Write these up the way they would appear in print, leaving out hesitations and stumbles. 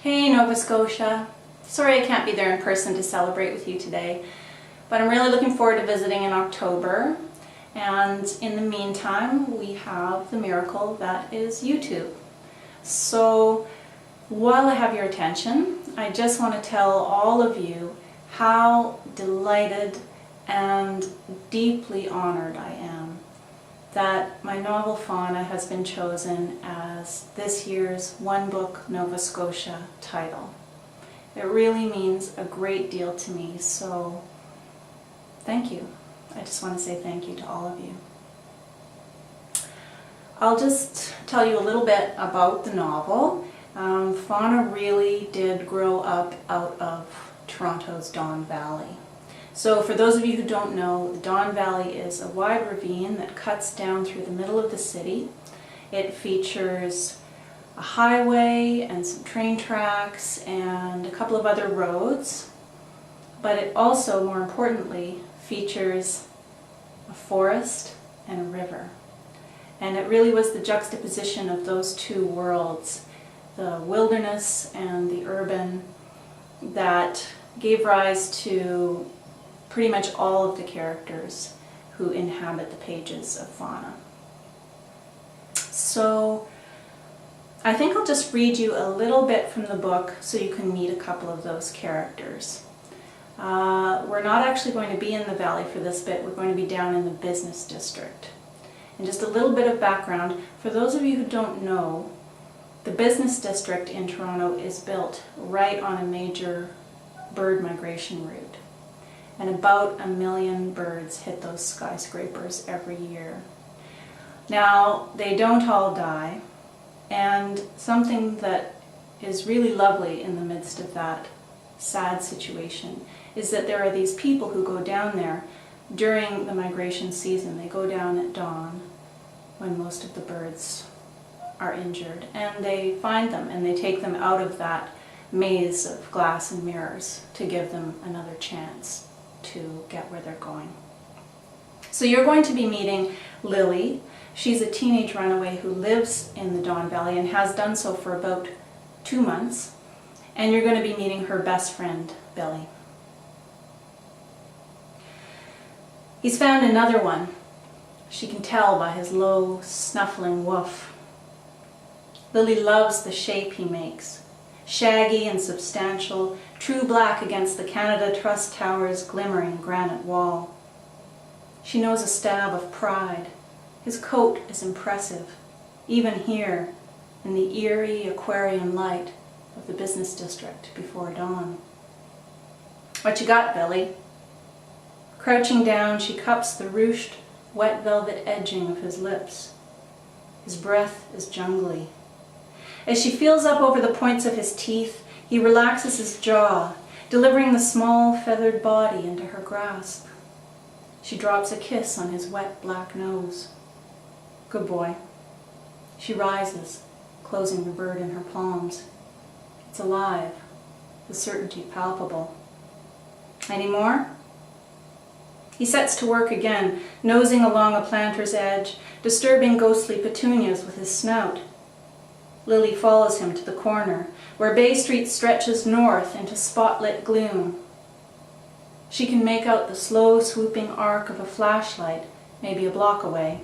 Hey Nova Scotia, sorry I can't be there in person to celebrate with you today, but I'm really looking forward to visiting in October, and in the meantime we have the miracle that is YouTube. So while I have your attention, I just want to tell all of you how delighted and deeply honored I am that my novel Fauna has been chosen as this year's One Book Nova Scotia title. It really means a great deal to me, so thank you. I just want to say thank you to all of you. I'll just tell you a little bit about the novel. Fauna really did grow up out of Toronto's Don Valley. So for those of you who don't know, the Don Valley is a wide ravine that cuts down through the middle of the city. It features a highway and some train tracks and a couple of other roads, but it also, more importantly, features a forest and a river. And it really was the juxtaposition of those two worlds, the wilderness and the urban, that gave rise to pretty much all of the characters who inhabit the pages of Fauna. So I think I'll just read you a little bit from the book so you can meet a couple of those characters. We're not actually going to be in the valley for this bit, we're going to be down in the business district. And just a little bit of background, for those of you who don't know, the business district in Toronto is built right on a major bird migration route. And about 1 million birds hit those skyscrapers every year. Now, they don't all die, and something that is really lovely in the midst of that sad situation is that there are these people who go down there during the migration season. They go down at dawn when most of the birds are injured, and they find them and they take them out of that maze of glass and mirrors to give them another chance to get where they're going. So you're going to be meeting Lily. She's a teenage runaway who lives in the Don Valley and has done so for about 2 months. And you're going to be meeting her best friend, Billy. He's found another one. She can tell by his low, snuffling woof. Lily loves the shape he makes. Shaggy and substantial, true black against the Canada Trust Tower's glimmering granite wall. She knows a stab of pride. His coat is impressive, even here, in the eerie aquarium light of the business district before dawn. What you got, Billy? Crouching down, she cups the ruched, wet velvet edging of his lips. His breath is jungly. As she feels up over the points of his teeth, he relaxes his jaw, delivering the small, feathered body into her grasp. She drops a kiss on his wet, black nose. Good boy. She rises, closing the bird in her palms. It's alive, the certainty palpable. Any more? He sets to work again, nosing along a planter's edge, disturbing ghostly petunias with his snout. Lily follows him to the corner, where Bay Street stretches north into spotlit gloom. She can make out the slow swooping arc of a flashlight, maybe a block away.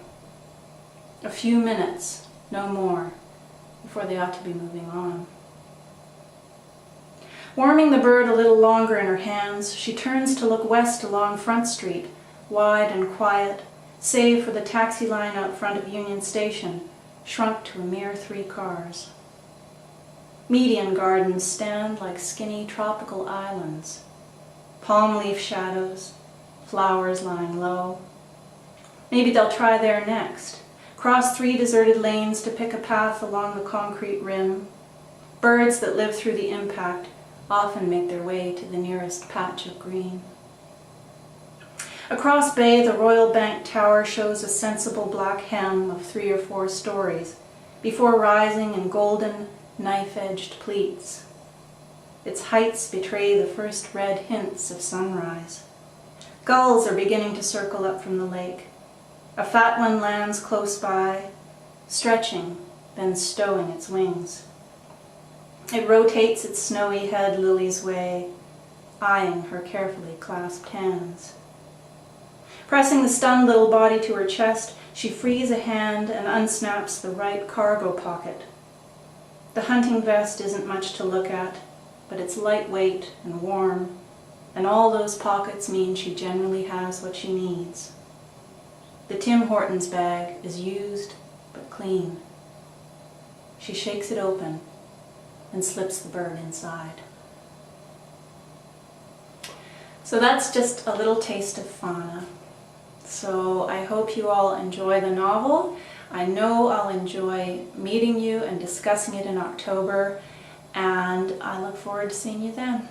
A few minutes, no more, before they ought to be moving on. Warming the bird a little longer in her hands, she turns to look west along Front Street, wide and quiet, save for the taxi line out front of Union Station, shrunk to a mere 3 cars. Median gardens stand like skinny tropical islands. Palm leaf shadows, flowers lying low. Maybe they'll try there next. Cross 3 deserted lanes to pick a path along the concrete rim. Birds that live through the impact often make their way to the nearest patch of green. Across Bay, the Royal Bank Tower shows a sensible black hem of 3 or 4 stories, before rising in golden, knife-edged pleats. Its heights betray the first red hints of sunrise. Gulls are beginning to circle up from the lake. A fat one lands close by, stretching, then stowing its wings. It rotates its snowy head Lily's way, eyeing her carefully clasped hands. Pressing the stunned little body to her chest, she frees a hand and unsnaps the right cargo pocket. The hunting vest isn't much to look at, but it's lightweight and warm, and all those pockets mean she generally has what she needs. The Tim Hortons bag is used but clean. She shakes it open and slips the bird inside. So that's just a little taste of FAUNA. So I hope you all enjoy the novel. I know I'll enjoy meeting you and discussing it in October, and I look forward to seeing you then.